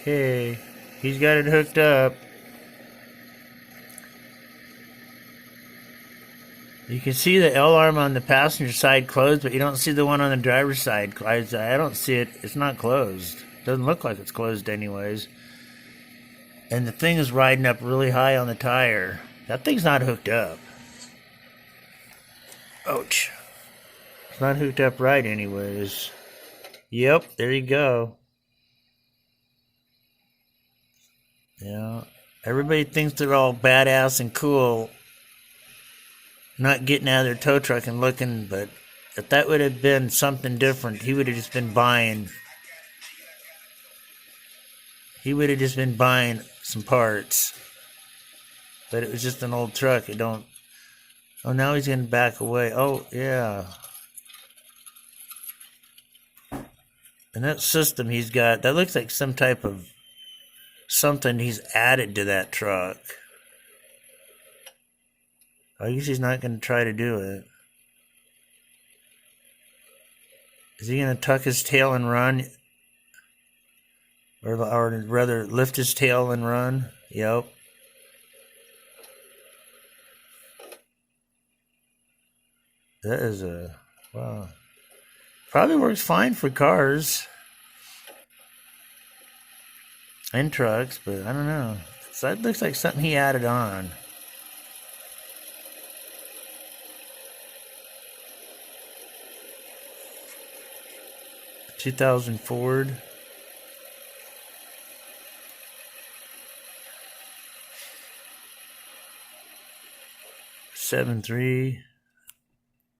Okay, he's got it hooked up. You can see the L-arm on the passenger side closed, but you don't see the one on the driver's side. I don't see it. It's not closed. Doesn't look like it's closed anyways. And the thing is riding up really high on the tire. That thing's not hooked up. Ouch. It's not hooked up right anyways. Yep, there you go. Yeah. Everybody thinks they're all badass and cool, not getting out of their tow truck and looking, but if that would have been something different, he would have just been buying. He would have just been buying some parts. But it was just an old truck. It don't. Oh, now he's gonna back away. Oh, yeah. And that system he's got, that looks like some type of something he's added to that truck. I guess he's not going to try to do it. Is he going to tuck his tail and run? Or rather, lift his tail and run? Yep. That is a... Wow. Probably works fine for cars. And trucks, but I don't know. So that looks like something he added on. 2000 Ford. 7.3.